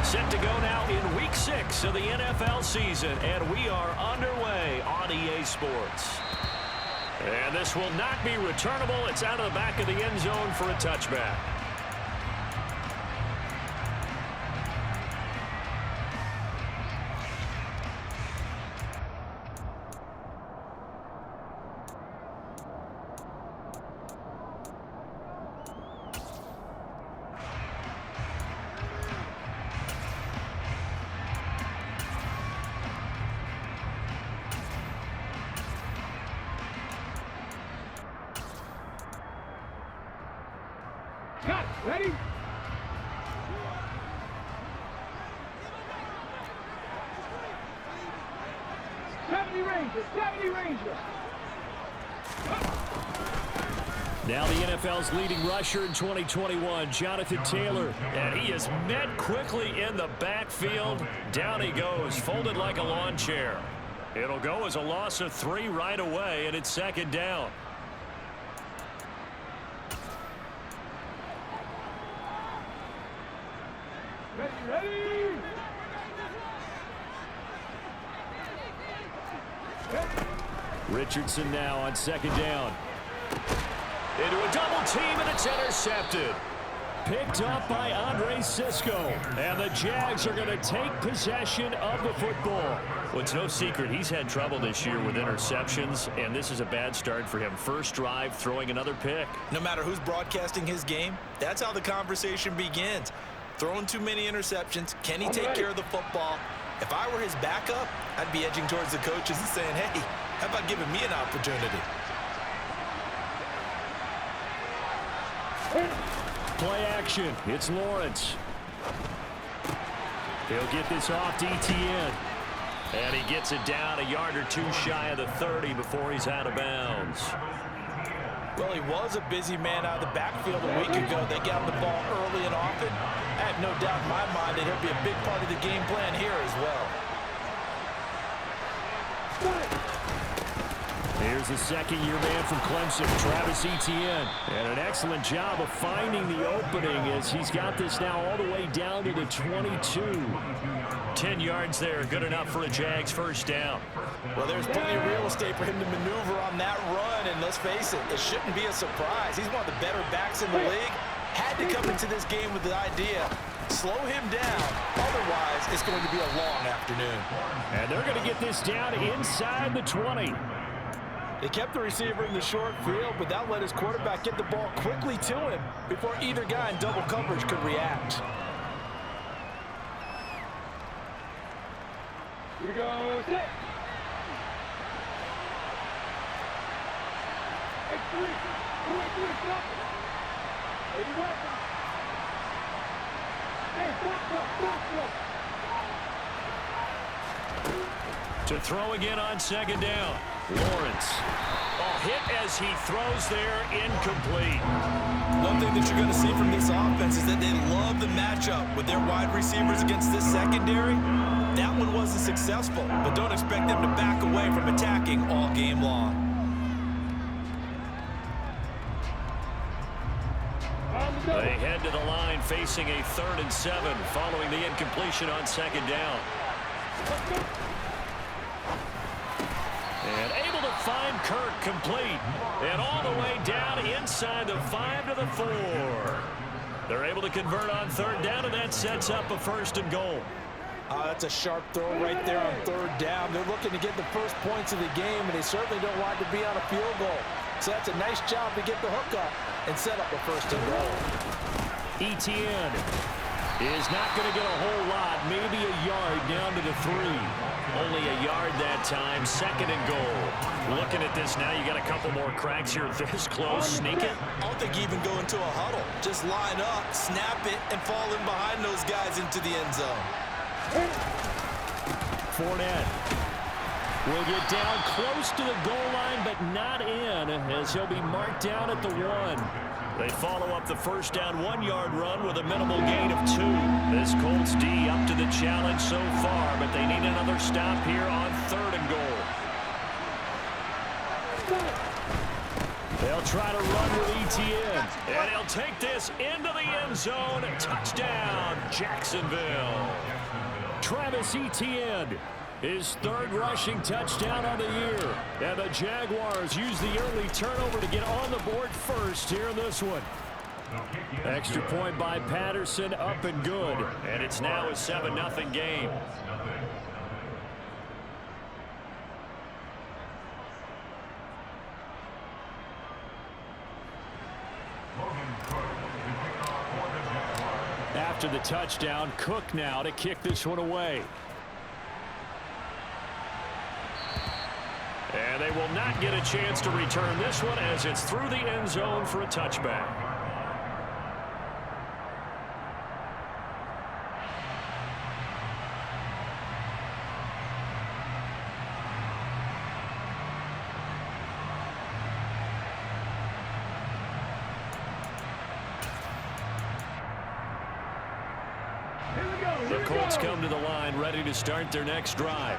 Set to go now in Week 6 of the NFL season, and we are underway on EA Sports. And this will not be returnable. It's out of the back of the end zone for a touchback. Ready? 70 Rangers, 70 Rangers. Now the NFL's leading rusher in 2021, Jonathan Taylor. And he is met quickly in the backfield. Down he goes, folded like a lawn chair. It'll go as a loss of 3 right away, and it's second down. Ready? Richardson now on second down. Into a double team, and it's intercepted. Picked up by Andre Cisco. And the Jags are going to take possession of the football. Well, it's no secret he's had trouble this year with interceptions, and this is a bad start for him. First drive, throwing another pick. No matter who's broadcasting his game, that's how the conversation begins. Throwing too many interceptions. Can he take care of the football? If I were his backup, I'd be edging towards the coaches and saying, hey, how about giving me an opportunity? Play action. It's Lawrence. He'll get this off to Etienne. And he gets it down a yard or 2 shy of the 30 before he's out of bounds. Well, he was a busy man out of the backfield a week ago. They got the ball early and often. I have no doubt in my mind that he'll be a big part of the game plan here as well. Here's the second-year man from Clemson, Travis Etienne. And an excellent job of finding the opening as he's got this now all the way down to the 22. 10 yards there, good enough for a Jags first down. Well, there's plenty of real estate for him to maneuver on that run, and let's face it, it shouldn't be a surprise. He's one of the better backs in the league. Had to come into this game with the idea, slow him down, otherwise it's going to be a long afternoon. And they're going to get this down inside the 20. They kept the receiver in the short field, but that let his quarterback get the ball quickly to him before either guy in double coverage could react. Here we go, set. X3, stop. Hey, welcome. Hey, stop. To throw again on second down. Lawrence. Hit as he throws there, incomplete. One thing that you're going to see from this offense is that they love the matchup with their wide receivers against this secondary. That one wasn't successful, but don't expect them to back away from attacking all game long. They head to the line facing a 3rd and 7 following the incompletion on second down. And able to find Kirk complete. And all the way down inside the 5 to the 4. They're able to convert on 3rd down, and that sets up a 1st and goal. That's a sharp throw right there on 3rd down. They're looking to get the first points of the game, and they certainly don't want to be on a field goal. So that's a nice job to get the hook up and set up a 1st and goal. Etienne is not going to get a whole lot, maybe a yard down to the 3. Only a yard that time, 2nd and goal. Looking at this now, you got a couple more cracks here this close. Sneak it. I don't think you even go into a huddle. Just line up, snap it, and fall in behind those guys into the end zone. Fournette will get down close to the goal line, but not in, as he'll be marked down at the 1. They follow up the 1st down 1-yard run with a minimal gain of 2. This Colts D up to the challenge so far, but they need another stop here on 3rd and goal. They'll try to run with Etienne. And he'll take this into the end zone. Touchdown, Jacksonville. Travis Etienne, his third rushing touchdown on the year. And the Jaguars use the early turnover to get on the board first here in this one. Extra point by Patterson, up and good. And it's now a 7-0 game. After the touchdown, Cook now to kick this one away. And they will not get a chance to return this one as it's through the end zone for a touchback. The Colts come to the line ready to start their next drive.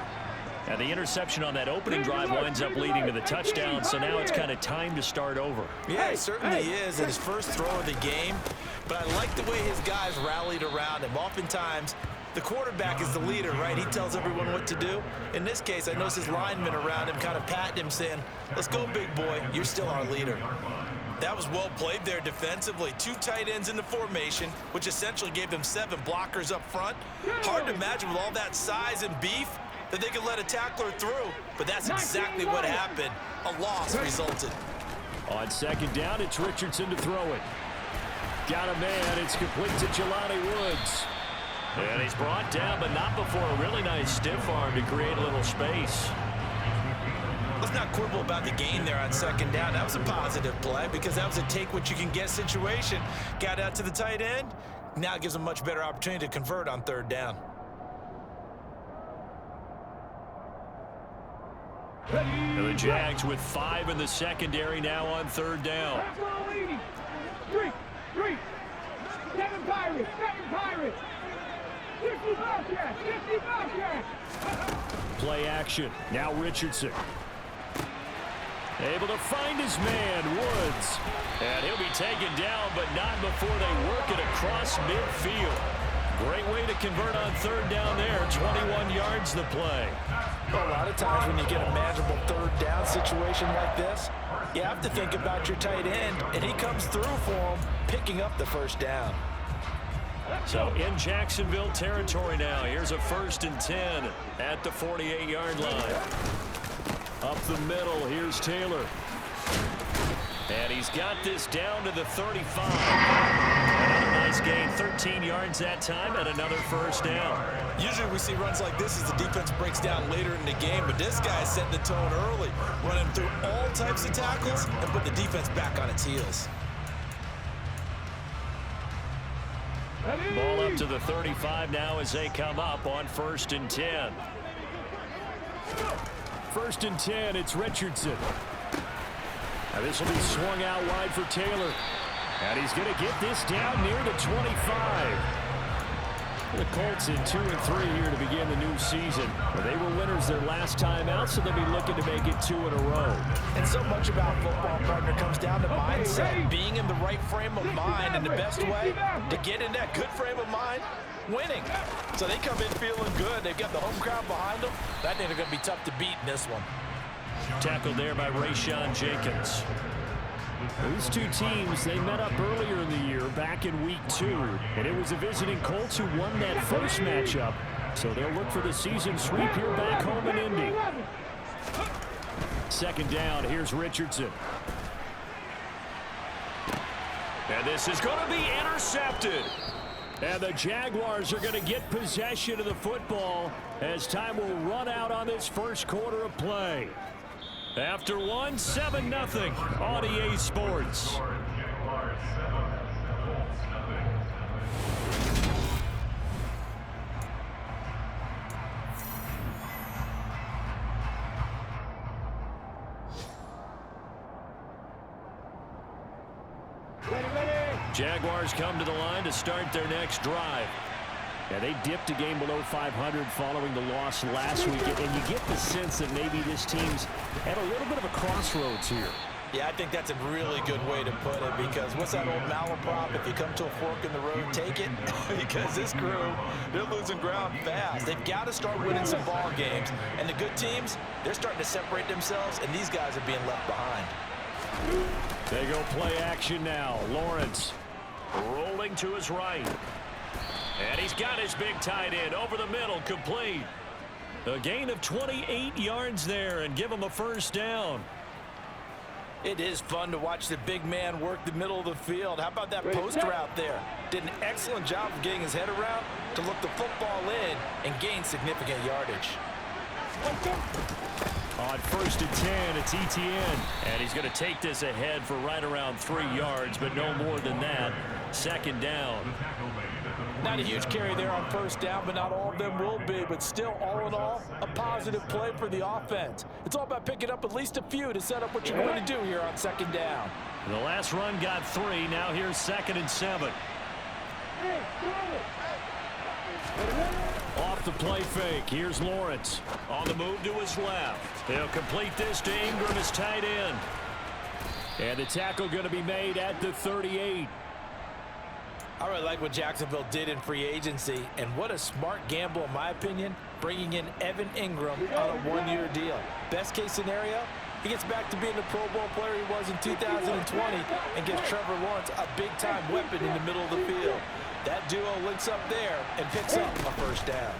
And the interception on that opening drive winds up leading to the touchdown, so now it's kind of time to start over. Yeah, it certainly is in his first throw of the game, but I like the way his guys rallied around him. Oftentimes, the quarterback is the leader, right? He tells everyone what to do. In this case, I noticed his linemen around him kind of patting him, saying, let's go, big boy. You're still our leader. That was well played there defensively. 2 tight ends in the formation, which essentially gave them 7 blockers up front. Hard to imagine with all that size and beef that they could let a tackler through, but that's exactly what happened. A loss resulted. On second down, it's Richardson to throw it. Got a man. It's complete to Jelani Woods. And he's brought down, but not before a really nice stiff arm to create a little space. Let's not quibble about the gain there on second down. That was a positive play because that was a take-what-you-can-get situation. Got out to the tight end. Now it gives them a much better opportunity to convert on third down. And the Jags with 5 in the secondary now on third down. 3, 7 Pirates, 50 Bobcats, 50 Bobcats. Play action. Now Richardson. Able to find his man, Woods. And he'll be taken down, but not before they work it across midfield. Great way to convert on third down there. 21 yards the play. A lot of times when you get a manageable third down situation like this, you have to think about your tight end, and he comes through for him, picking up the first down. So in Jacksonville territory now. Here's a 1st and 10 at the 48-yard line. Up the middle, here's Taylor. And he's got this down to the 35. Another nice gain, 13 yards that time, and another first down. Usually we see runs like this as the defense breaks down later in the game, but this guy's setting the tone early, running through all types of tackles and put the defense back on its heels. Ball up to the 35 now as they come up on 1st and 10. 1st and 10, it's Richardson. Now this will be swung out wide for Taylor. And he's going to get this down near the 25. The Colts in 2 and 3 here to begin the new season. But they were winners their last time out, so they'll be looking to make it 2 in a row. And so much about football, partner, comes down to mindset, being in the right frame of mind, and the best way to get in that good frame of mind, winning. So they come in feeling good. They've got the home crowd behind them. That they're going to be tough to beat in this one. Tackled there by Rayshawn Jenkins. These two teams, they met up earlier in the year, back in week 2. And it was the visiting Colts who won that first matchup. So they'll look for the season sweep here back home in Indy. Second down, here's Richardson. And this is going to be intercepted. And the Jaguars are going to get possession of the football as time will run out on this first quarter of play. After 1, 7-0 on EA Sports. Jaguars come to the line to start their next drive. Yeah, they dipped a game below 500 following the loss last week, and you get the sense that maybe this team's at a little bit of a crossroads here. Yeah, I think that's a really good way to put it, because what's that old malaprop? If you come to a fork in the road, take it. Because this crew, they're losing ground fast. They've got to start winning some ball games. And the good teams, they're starting to separate themselves, and these guys are being left behind. They go play action now. Lawrence rolling to his right. And he's got his big tight end over the middle, complete. A gain of 28 yards there and give him a first down. It is fun to watch the big man work the middle of the field. How about that post route there? Did an excellent job of getting his head around to look the football in and gain significant yardage. On 1st and 10, it's Etienne. And he's going to take this ahead for right around 3 yards, but no more than that. 2nd down. Not a huge carry there on 1st down, but not all of them will be. But still, all in all, a positive play for the offense. It's all about picking up at least a few to set up what you're going to do here on 2nd down. The last run got 3. Now here's 2nd and 7. Off the play fake. Here's Lawrence. On the move to his left. He'll complete this to Ingram, his tight end. And the tackle going to be made at the 38. I really like what Jacksonville did in free agency, and what a smart gamble, in my opinion, bringing in Evan Ingram on a 1-year deal. Best case scenario, he gets back to being the Pro Bowl player he was in 2020 and gives Trevor Lawrence a big-time weapon in the middle of the field. That duo links up there and picks up a first down.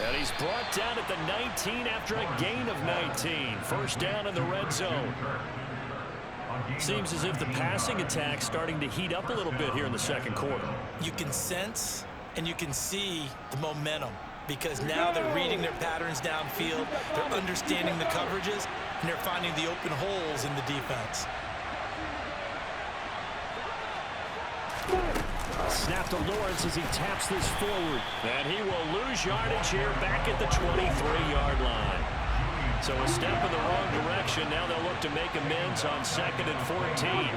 And he's brought down at the 19 after a gain of 19. First down in the red zone. Seems as if the passing attack's starting to heat up a little bit here in the 2nd quarter. You can sense and you can see the momentum, because now they're reading their patterns downfield, they're understanding the coverages, and they're finding the open holes in the defense. Snap to Lawrence as he taps this forward. And he will lose yardage here back at the 23-yard line. So a step in the wrong direction. Now they'll look to make amends on 2nd and 14.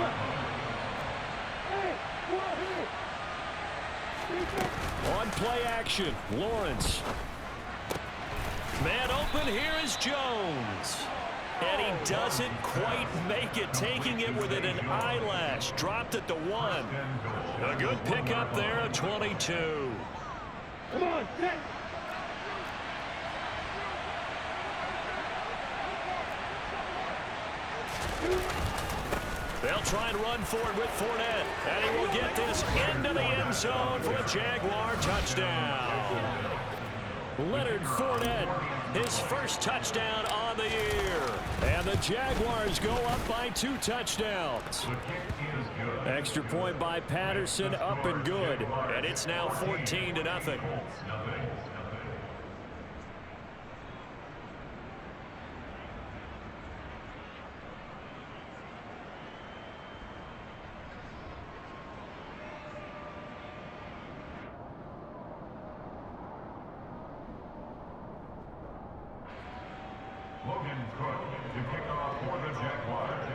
On play action, Lawrence. Man open, here is Jones. And he doesn't quite make it, taking it within an eyelash. Dropped at the 1. A good pickup there at 22. Come on, set. They'll try and run for it with Fournette. And he will get this into the end zone for a Jaguar touchdown. Leonard Fournette, his first touchdown on the year. And the Jaguars go up by 2 touchdowns. Extra point by Patterson, up and good. And it's now 14-0. Logan Cook to kick off for the Jaguars.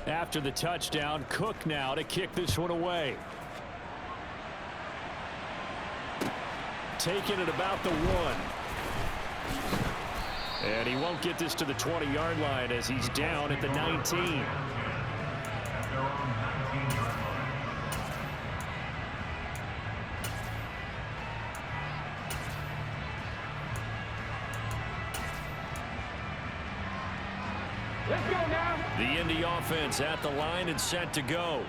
After the touchdown, Cook now to kick this one away. Taking it about the 1. And he won't get this to the 20-yard line as he's down at the 19. Let's go now. The Indy offense at the line and set to go.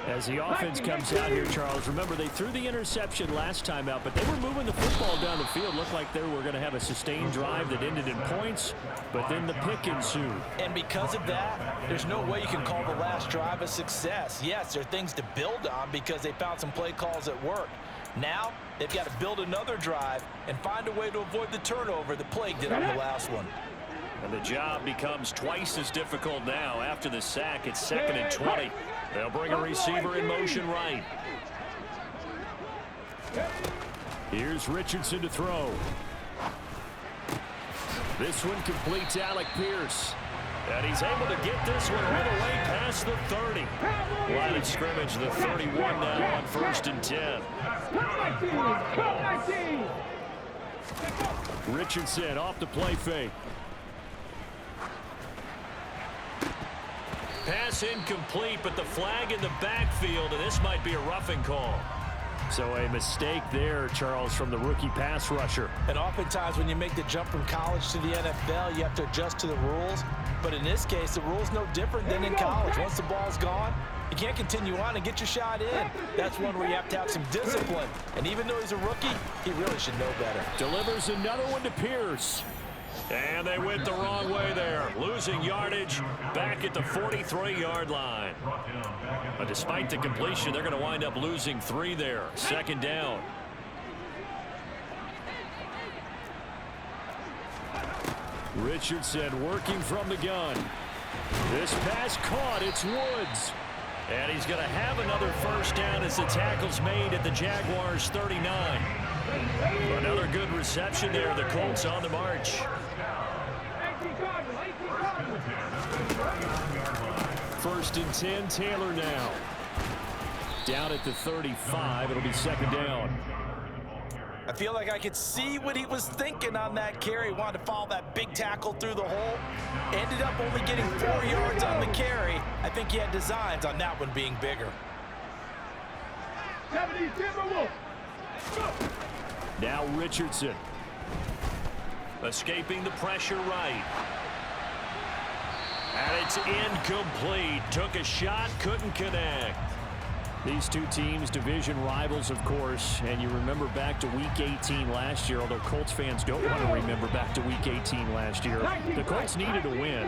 As the offense comes out here, Charles, remember they threw the interception last time out, but they were moving the football down the field. Looked like they were going to have a sustained drive that ended in points, but then the pick ensued. And because of that, there's no way you can call the last drive a success. Yes, there are things to build on because they found some play calls that work. Now, they've got to build another drive and find a way to avoid the turnover that plagued it on the last one. And the job becomes twice as difficult now. After the sack, it's 2nd and 20. They'll bring a receiver in motion right. Here's Richardson to throw. This one completes Alec Pierce. And he's able to get this one all the way past the 30. Line of scrimmage, the 31 now on 1st and 10. Richardson off the play fake. Pass incomplete, but the flag in the backfield, and this might be a roughing call. So a mistake there, Charles, from the rookie pass rusher. And oftentimes when you make the jump from college to the NFL, you have to adjust to the rules. But in this case, the rule's no different than in college. Once the ball's gone, you can't continue on and get your shot in. That's one where you have to have some discipline. And even though he's a rookie, he really should know better. Delivers another one to Pierce. And they went the wrong way there. Losing yardage back at the 43-yard line. But despite the completion, they're going to wind up losing 3 there. 2nd down. Richardson working from the gun. This pass caught. It's Woods. And he's going to have another 1st down as the tackle's made at the Jaguars' 39. Another good reception there. The Colts on the march. 1st and 10, Taylor now. Down at the 35. It'll be 2nd down. I feel like I could see what he was thinking on that carry. Wanted to follow that big tackle through the hole. Ended up only getting 4 yards on the carry. I think he had designs on that one being bigger. Now Richardson. Escaping the pressure right. And it's incomplete. Took a shot, couldn't connect. These two teams, division rivals, of course, and you remember back to Week 18 last year, although Colts fans don't want to remember back to Week 18 last year. The Colts needed a win,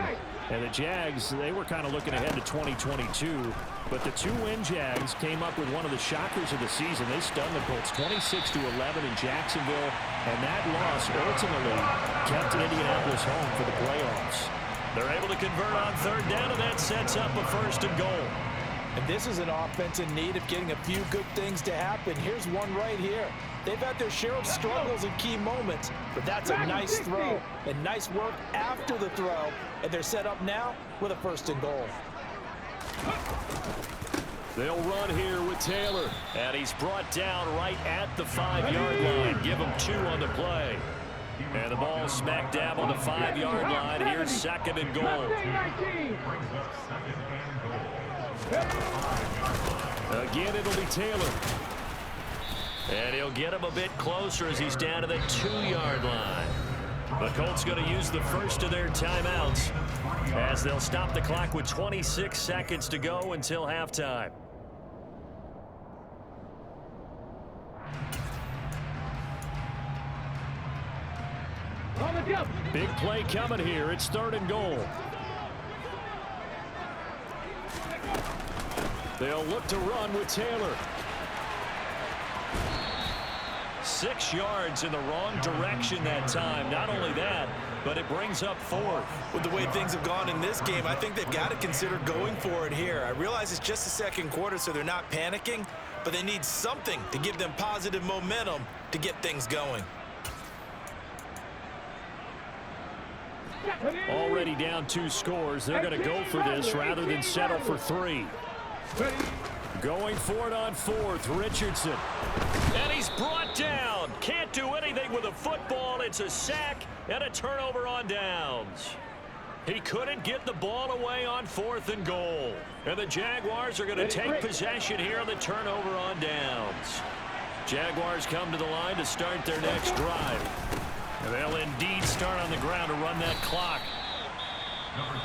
and the Jags, they were kind of looking ahead to 2022, but the 2-win Jags came up with one of the shockers of the season. They stunned the Colts 26-11 in Jacksonville, and that loss ultimately kept Indianapolis home for the playoffs. They're able to convert on 3rd down, and that sets up a 1st and goal. And this is an offense in need of getting a few good things to happen. Here's one right here. They've had their share of struggles in key moments, but that's a nice throw and nice work after the throw. And they're set up now with a 1st and goal. They'll run here with Taylor. And he's brought down right at the 5-yard line. Give him 2 on the play. And the ball smack dab on the 5-yard line. Here's 2nd and goal. Again, it'll be Taylor. And he'll get him a bit closer as he's down to the 2-yard line. The Colts going to use the first of their timeouts as they'll stop the clock with 26 seconds to go until halftime. Big play coming here. It's 3rd and goal. They'll look to run with Taylor. 6 yards in the wrong direction that time. Not only that, but it brings up 4th. With the way things have gone in this game, I think they've got to consider going for it here. I realize it's just the 2nd quarter, so they're not panicking, but they need something to give them positive momentum to get things going. Already down 2 scores. They're going to go for this rather than settle for 3. Going for it on 4th, Richardson. And he's brought down. Can't do anything with a football. It's a sack and a turnover on downs. He couldn't get the ball away on 4th and goal. And the Jaguars are going to take possession here on the turnover on downs. Jaguars come to the line to start their next drive. And they'll indeed start on the ground to run that clock.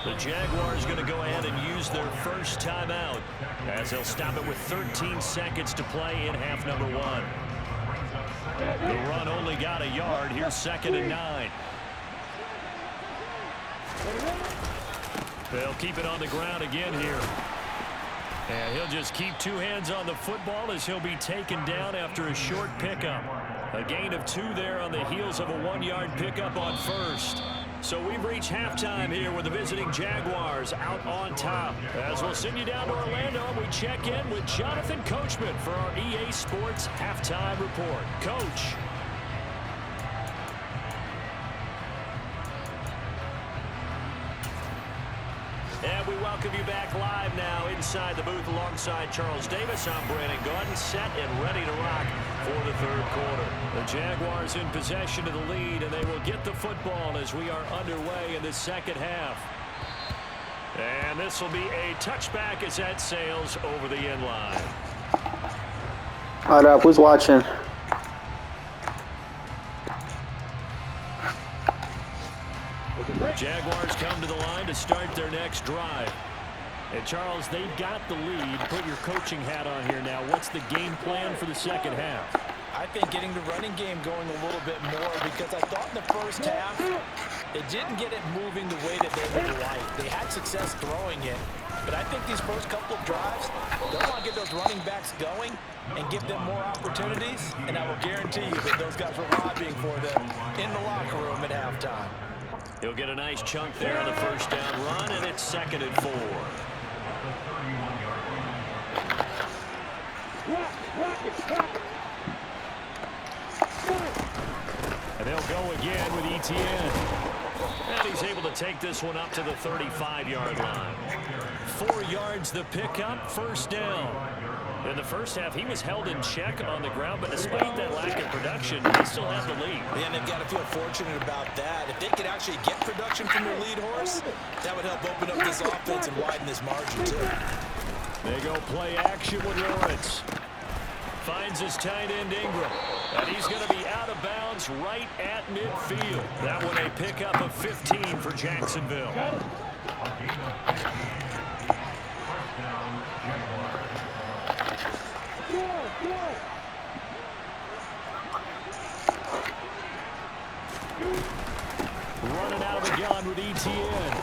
The Jaguars going to go ahead and use their first timeout as they'll stop it with 13 seconds to play in half number 1. The run only got a yard. Here's 2nd and 9. They'll keep it on the ground again here. And he'll just keep 2 hands on the football as he'll be taken down after a short pickup. A gain of 2 there on the heels of a 1-yard pickup on 1st. So we've reached halftime here with the visiting Jaguars out on top. As we'll send you down to Orlando, we check in with Jonathan Coachman for our EA Sports Halftime Report. Coach. And we welcome you back live now inside the booth alongside Charles Davis. I'm Brandon Gaudin, set and ready to rock for the third quarter. The Jaguars in possession of the lead, and they will get the football as we are underway in the second half. And this will be a touchback as that sails over the end line. All right, who's watching? Jaguars come to the line to start their next drive. And Charles, they've got the lead. Put your coaching hat on here now. What's the game plan for the second half? I think getting the running game going a little bit more, because I thought in the first half they didn't get it moving the way that they would like. They had success throwing it, but I think these first couple of drives, they'll want to get those running backs going and give them more opportunities, and I will guarantee you that those guys were lobbying for them in the locker room at halftime. He'll get a nice chunk there on the first down run, and it's 2nd and 4. And they'll go again with Etienne. And he's able to take this one up to the 35-yard line. 4 yards the pickup, first down. In the first half, he was held in check on the ground, but despite that lack of production, they still have the lead. And they've got to feel fortunate about that. If they could actually get production from their lead horse, that would help open up this offense and widen this margin, too. They go play action with Lawrence. Finds his tight end Ingram. And he's going to be out of bounds right at midfield. That one a pickup of 15 for Jacksonville. Running out of the gun with Etienne.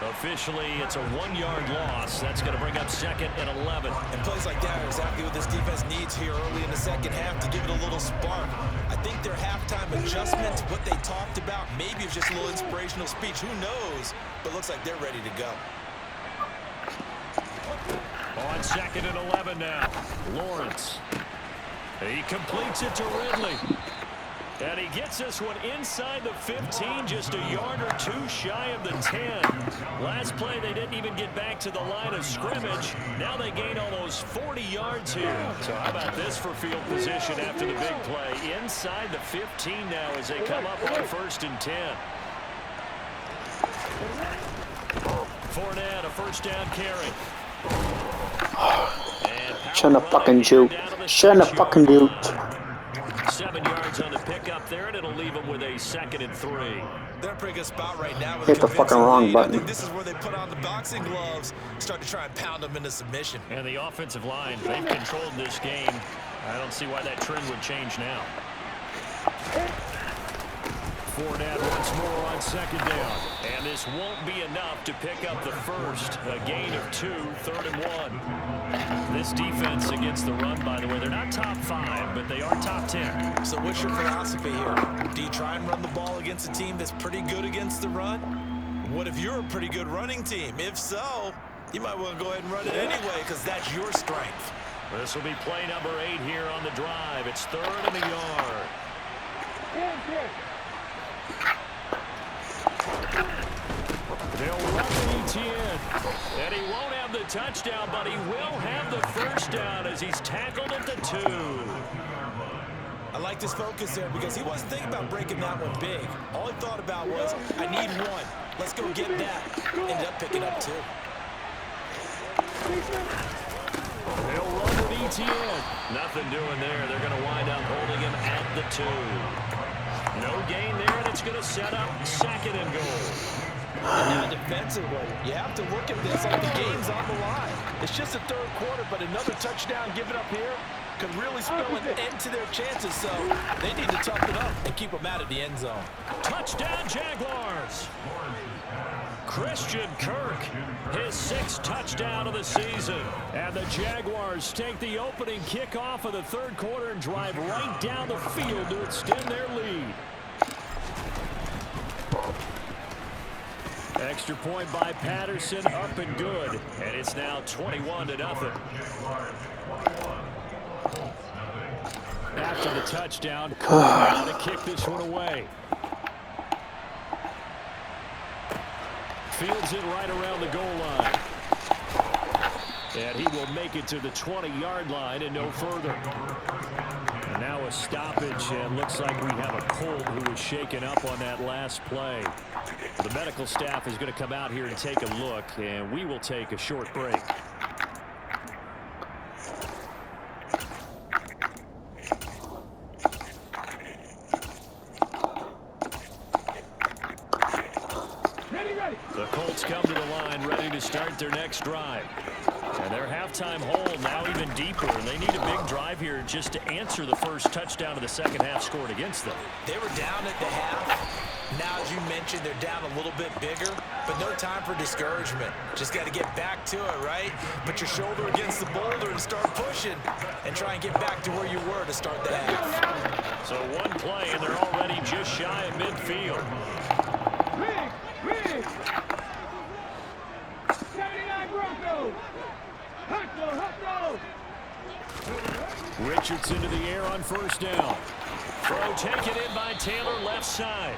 Officially, it's a 1-yard loss. That's going to bring up 2nd and 11. And plays like that are exactly what this defense needs here early in the second half to give it a little spark. I think their halftime adjustments, what they talked about, maybe it's just a little inspirational speech. Who knows? But looks like they're ready to go. On 2nd and 11 now. Lawrence. He completes it to Ridley. And he gets this one inside the 15, just a yard or two shy of the 10. Last play, they didn't even get back to the line of scrimmage. Now they gain almost 40 yards here. So how about this for field position after the big play? Inside the 15 now as they come up on 1st and 10. Fournette, a first down carry. Shouldn't have fucking juked. Shouldn't have fucking juked. 7 yards on the pickup there, and it'll leave them with a 2nd and 3. They're in a pretty good spot right now. With Hit the fucking wrong lead. button. I think this is where they put on the boxing gloves, start to try and pound them into submission. And the offensive line, they've controlled this game. I don't see why that trend would change now. Fournette once more on 2nd down. And this won't be enough to pick up the first. A gain of 2, 3rd and 1. This defense against the run, by the way, they're not top 5, but they are top 10. So what's your philosophy here? Do you try and run the ball against a team that's pretty good against the run? What if you're a pretty good running team? If so, you might want to go ahead and run it anyway, because that's your strength. This will be play number 8 here on the drive. It's 3rd and a yard. They'll run with Etienne. And he won't have the touchdown, but he will have the first down as he's tackled at the 2. I like this focus there because he wasn't thinking about breaking that one big. All he thought about was, I need 1. Let's go get that. Ended up picking up 2. They'll run with Etienne. Nothing doing there. They're going to wind up holding him at the 2. No gain there, and it's going to set up 2nd and goal. And now defensively, you have to look at this like the game's on the line. It's just the 3rd quarter, but another touchdown given up here could really spell an end to their chances, so they need to toughen up and keep them out of the end zone. Touchdown, Jaguars! Christian Kirk, his 6th touchdown of the season. And the Jaguars take the opening kickoff of the 3rd quarter and drive right down the field to extend their lead. Extra point by Patterson, up and good. And it's now 21-0. After the touchdown, now to kick this one away. fields it right around the goal line. And he will make it to the 20-yard line and no further. And now a stoppage, and looks like we have a Colt who was shaken up on that last play. The medical staff is going to come out here and take a look, and we will take a short break. The Colts come to the line ready to start their next drive. And their halftime hole now even deeper, and they need a big drive here just to answer the first touchdown of the second half scored against them. They were down at the half. Now, as you mentioned, they're down a little bit bigger, but no time for discouragement. Just got to get back to it, right? Put your shoulder against the boulder and start pushing and try and get back to where you were to start the half. So one play, and they're already just shy of midfield. Rig! 79 Broncos! Hustle! Richardson to the air on first down. Throw taken in by Taylor left side.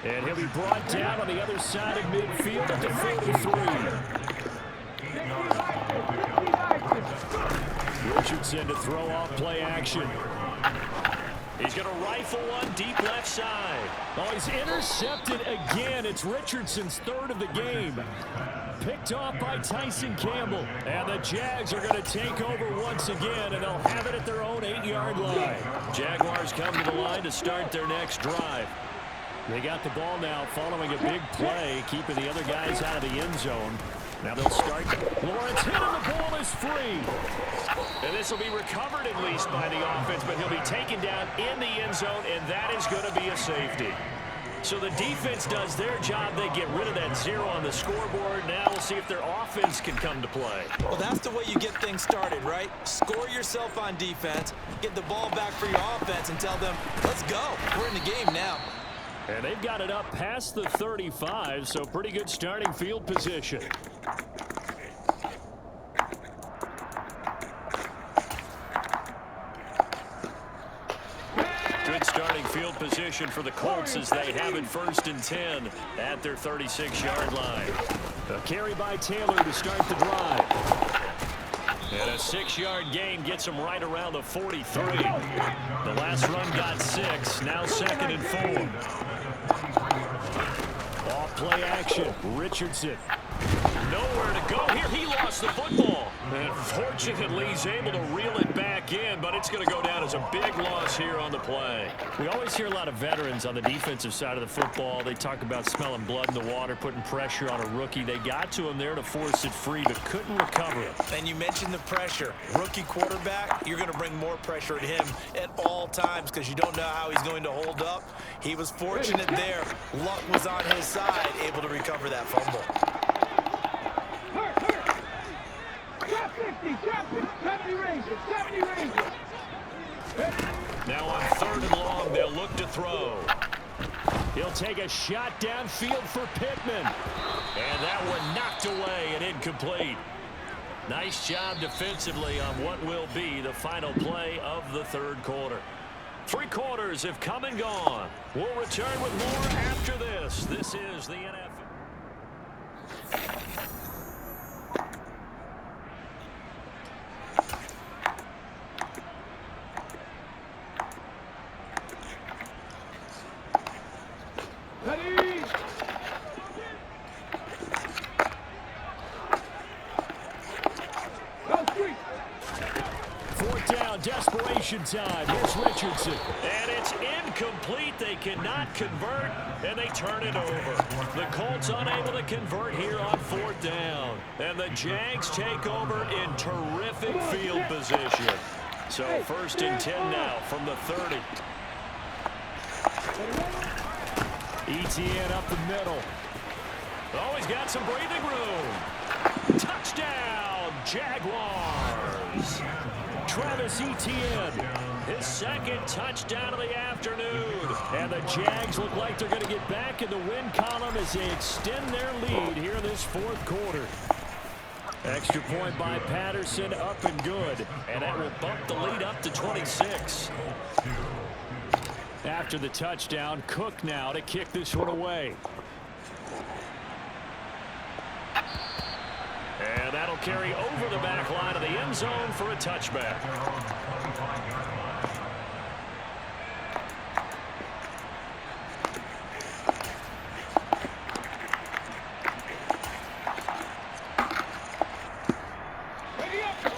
And he'll be brought down on the other side of midfield at the 43. Richardson to throw off play action. He's going to rifle one deep left side. Oh, he's intercepted again. It's Richardson's third of the game. Picked off by Tyson Campbell. And the Jags are going to take over once again, and they'll have it at their own 8-yard line. Jaguars come to the line to start their next drive. They got the ball now following a big play, keeping the other guys out of the end zone. Now they'll start. Lawrence hit and the ball is free. And this will be recovered at least by the offense, but he'll be taken down in the end zone, and that is going to be a safety. So the defense does their job. They get rid of that 0 on the scoreboard. Now we'll see if their offense can come to play. Well, that's the way you get things started, right? Score yourself on defense, get the ball back for your offense, and tell them, let's go. We're in the game now. And they've got it up past the 35, so pretty good starting field position. Good starting field position for the Colts as they have it 1st and 10 at their 36-yard line. A carry by Taylor to start the drive. And a 6-yard gain gets him right around the 43. The last run got 6, now 2nd and 4. Off play action, Richardson. Nowhere to go here. He lost the football. And fortunately, he's able to reel it back in, but it's going to go down as a big loss here on the play. We always hear a lot of veterans on the defensive side of the football. They talk about smelling blood in the water, putting pressure on a rookie. They got to him there to force it free, but couldn't recover it. And you mentioned the pressure. Rookie quarterback, you're going to bring more pressure at him at all times because you don't know how he's going to hold up. He was fortunate there. Luck was on his side, able to recover that fumble. Drop 50, 70 Rangers. Now on 3rd and long, they'll look to throw. He'll take a shot downfield for Pittman. And that one knocked away and incomplete. Nice job defensively on what will be the final play of the 3rd quarter. 3 quarters have come and gone. We'll return with more after this. This is the NFL. Ready? 4th down, desperation time. Here's Richardson. And it's incomplete. They cannot convert, and they turn it over. The Colts unable to convert here on 4th down. And the Jags take over in terrific field position. So 1st and 10 now from the 30. Etienne up the middle. Oh, he's got some breathing room. Touchdown, Jaguars. Travis Etienne, his 2nd touchdown of the afternoon. And the Jags look like they're going to get back in the win column as they extend their lead here in this 4th quarter. Extra point by Patterson, up and good. And that will bump the lead up to 26. After the touchdown, Cook now to kick this one away. And that'll carry over the back line of the end zone for a touchback.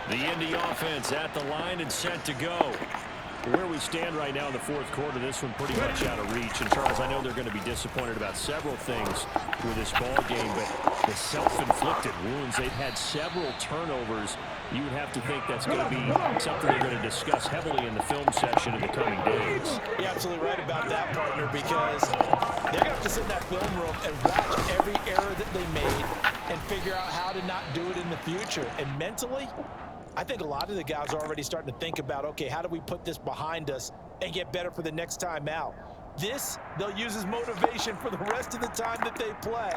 The Indy offense at the line and set to go. Where we stand right now in the fourth quarter, this one pretty much out of reach. And, Charles, I know they're going to be disappointed about several things with this ball game, but the self-inflicted wounds, they've had several turnovers. You would have to think that's going to be something they're going to discuss heavily in the film session in the coming days. You're absolutely right about that, partner, because they're going to have to sit in that film room and watch every error that they made and figure out how to not do it in the future. And mentally, I think a lot of the guys are already starting to think about, okay, how do we put this behind us and get better for the next time out? This, they'll use as motivation for the rest of the time that they play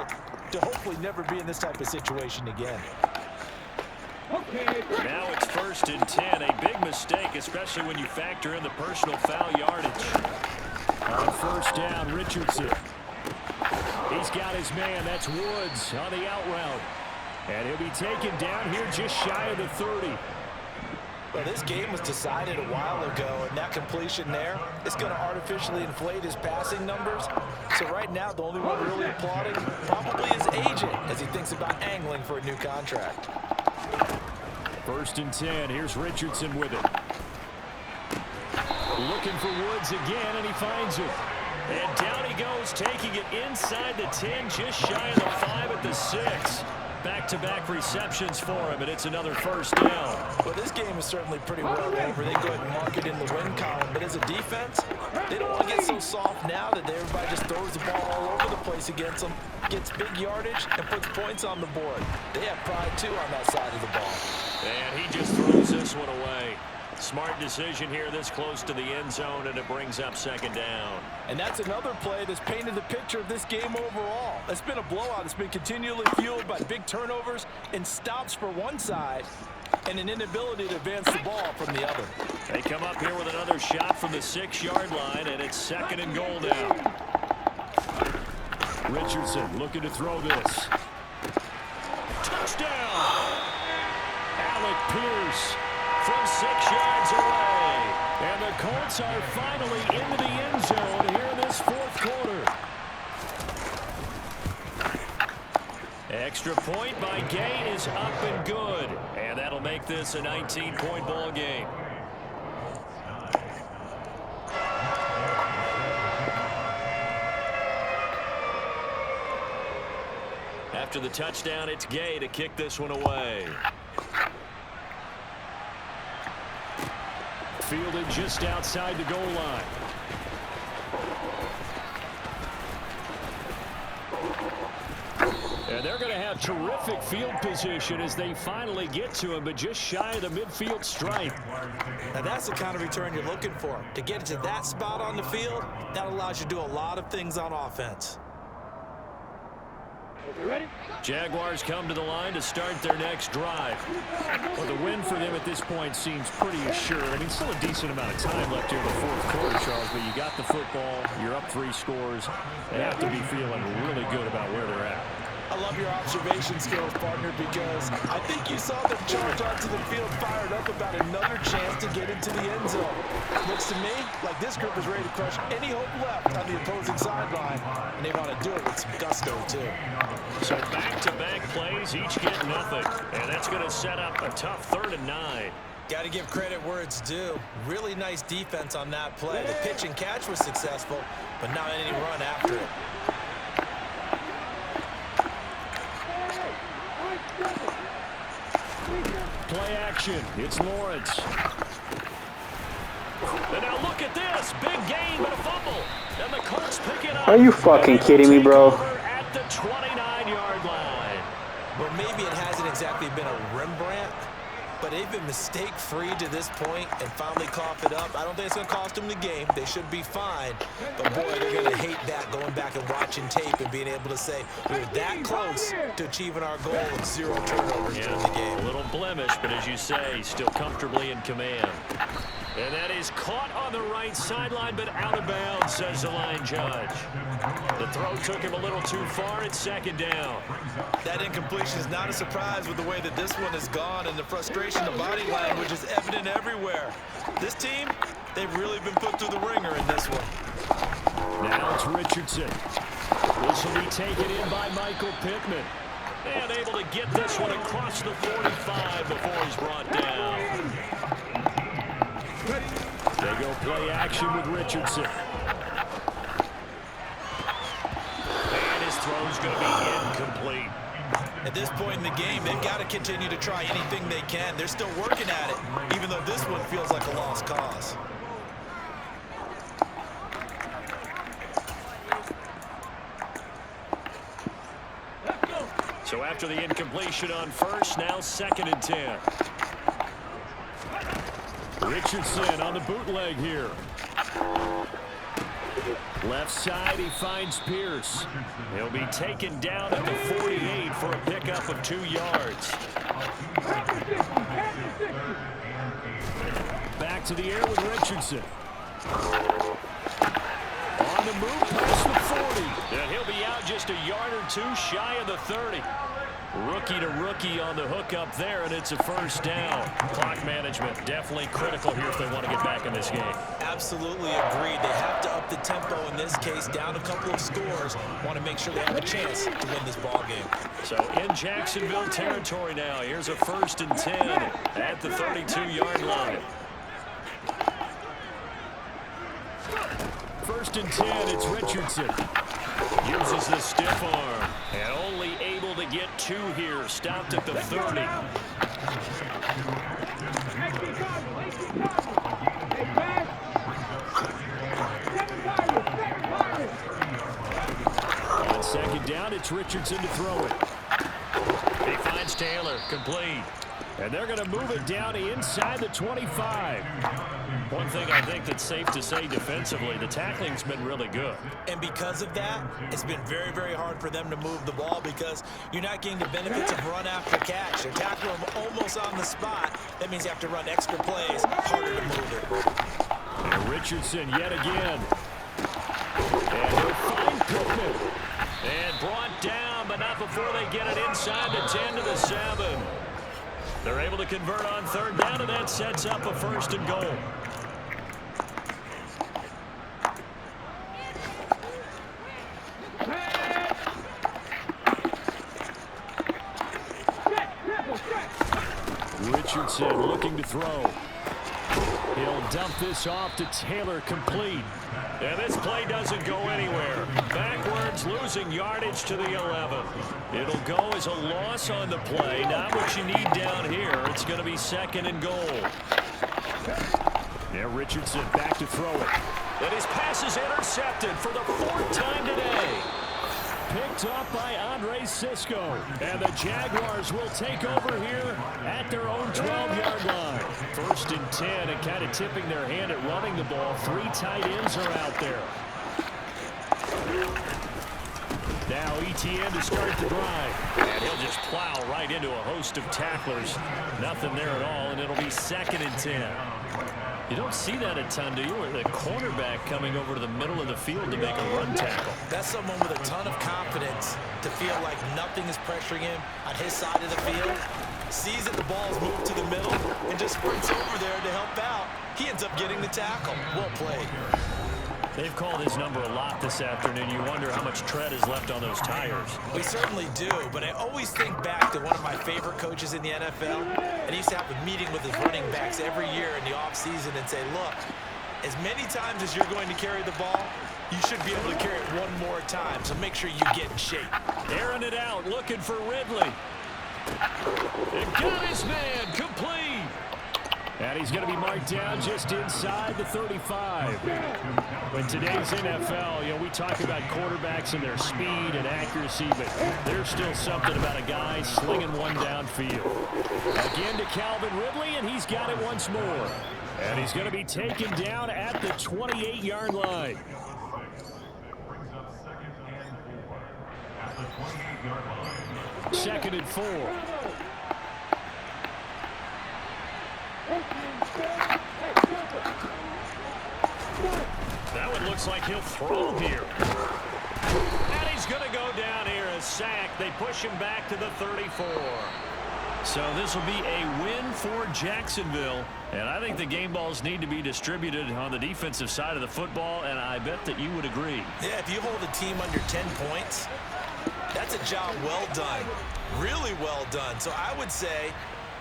to hopefully never be in this type of situation again. Now it's 1st and 10. A big mistake, especially when you factor in the personal foul yardage. On 1st down, Richardson. He's got his man. That's Woods on the out route. And he'll be taken down here just shy of the 30. Well, this game was decided a while ago, and that completion there is going to artificially inflate his passing numbers. So right now, the only one really applauding probably his agent as he thinks about angling for a new contract. 1st and 10. Here's Richardson with it. Looking for Woods again, and he finds it. And down he goes, taking it inside the 10, just shy of the 5 at the 6. Back-to-back receptions for him, and it's another 1st down. Well, this game is certainly pretty well over. They go ahead and mark it in the win column. But as a defense, they don't want to get so soft now that everybody just throws the ball all over the place against them, gets big yardage, and puts points on the board. They have pride, too, on that side of the ball. And he just throws this one away. Smart decision here this close to the end zone, and it brings up 2nd down. And that's another play that's painted the picture of this game overall. It's been a blowout. It's been continually fueled by big turnovers and stops for one side and an inability to advance the ball from the other. They come up here with another shot from the 6-yard line, and it's 2nd and goal now. Richardson looking to throw this. Touchdown! Alec Pierce from 6 yards away. And the Colts are finally into the end zone here in this 4th quarter. Extra point by Gay is up and good. And that'll make this a 19-point ball game. After the touchdown, it's Gay to kick this one away. Fielded just outside the goal line. And they're going to have terrific field position as they finally get to him, but just shy of the midfield stripe. Now that's the kind of return you're looking for. To get to that spot on the field, that allows you to do a lot of things on offense. Ready? Jaguars come to the line to start their next drive. Well, the win for them at this point seems pretty assured. I mean, still a decent amount of time left here in the 4th quarter, Charles, but you got the football, you're up 3 scores. They have to be feeling really good about where they're at. I love your observation skills, partner, because I think you saw them charge onto the field fired up about another chance to get into the end zone. Looks to me like this group is ready to crush any hope left on the opposing sideline, and they want to do it with some gusto, too. So back-to-back plays, each get nothing, and that's going to set up a tough 3rd and 9. Got to give credit where it's due. Really nice defense on that play. The pitch and catch was successful, but not any run after it. Play action. It's Lawrence. And now look at this. Big gain, but a fumble. And the Colts pick it up. Are you fucking kidding me, bro? At the 29-yard line. Well, maybe it hasn't exactly been a Rembrandt, but they've been mistake-free to this point and finally cough it up. I don't think it's going to cost them the game. They should be fine. But, boy, they're going to hate that, going back and watching tape and being able to say we're that close to achieving our goal of 0 turnovers during the game. A little blemish, but as you say, still comfortably in command. And that is caught on the right sideline, but out of bounds, says the line judge. The throw took him a little too far. It's second down. That incompletion is not a surprise with the way that this one has gone, and the frustration of body language is evident everywhere. This team, they've really been put through the ringer in this one. Now it's Richardson. This will be taken in by Michael Pittman. And able to get this one across the 45 before he's brought down. They go play action with Richardson. And his throw's going to be incomplete. At this point in the game, they've got to continue to try anything they can. They're still working at it, even though this one feels like a lost cause. So after the incompletion on first, now 2nd and 10. Richardson on the bootleg here. Left side, he finds Pierce. He'll be taken down at the 48 for a pickup of 2 yards. Back to the air with Richardson. On the move past the 40. And he'll be out just a yard or 2 shy of the 30. Rookie to rookie on the hook up there, and it's a first down. Clock management definitely critical here if they want to get back in this game. Absolutely agreed. They have to up the tempo in this case, down a couple of scores. Want to make sure they have a chance to win this ball game. So in Jacksonville territory now. Here's a 1st and 10 at the 32-yard line. 1st and 10, it's Richardson. Uses the stiff arm and only able to get 2 here. Stopped at the 30. On 2nd down, it's Richardson to throw it. He finds Taylor, complete. And they're going to move it down inside the 25. One thing I think that's safe to say defensively, the tackling's been really good. And because of that, it's been very, very hard for them to move the ball because you're not getting the benefits of run after catch. They're tackling them almost on the spot. That means you have to run extra plays, harder to move it. And Richardson yet again. And he'll find Pittman. And brought down, but not before they get it inside the 10 to the 7. They're able to convert on 3rd down, and that sets up a 1st and goal. Richardson looking to throw. He'll dump this off to Taylor, complete. And this play doesn't go anywhere. Backwards, losing yardage to the 11. It'll go as a loss on the play. Not what you need down here. It's going to be 2nd and goal. Now Richardson back to throw it. And his pass is intercepted for the 4th time today. Picked up by Andre Cisco. And the Jaguars will take over here at their own 12-yard line. 1st and 10, and kind of tipping their hand at running the ball. 3 tight ends are out there. Now ETN to start the drive. And he'll just plow right into a host of tacklers. Nothing there at all, and it'll be 2nd and 10. You don't see that a ton, do you? Or the cornerback coming over to the middle of the field to make a run tackle. That's someone with a ton of confidence to feel like nothing is pressuring him on his side of the field. Sees that the ball's moved to the middle and just sprints over there to help out. He ends up getting the tackle. Well played. They've called his number a lot this afternoon. You wonder how much tread is left on those tires. We certainly do, but I always think back to one of my favorite coaches in the NFL, and he used to have a meeting with his running backs every year in the offseason and say, look, as many times as you're going to carry the ball, you should be able to carry it one more time, so make sure you get in shape. Airing it out, looking for Ridley. And got his man, complete. And he's going to be marked down just inside the 35. In today's NFL, you know, we talk about quarterbacks and their speed and accuracy, but there's still something about a guy slinging one downfield. Again to Calvin Ridley, and he's got it once more. And he's going to be taken down at the 28-yard line. Brings up 2nd and 4 at the 28-yard line. 2nd and 4. it looks like he'll throw here. And he's going to go down here, a sack. They push him back to the 34. So this will be a win for Jacksonville. And I think the game balls need to be distributed on the defensive side of the football, and I bet that you would agree. Yeah, if you hold a team under 10 points, that's a job well done. Really well done. So I would say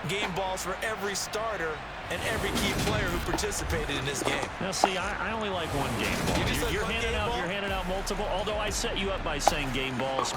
game balls for every starter and every key player who participated in this game. Now, see, I only like one game ball. You're handing out multiple, although I set you up by saying game balls.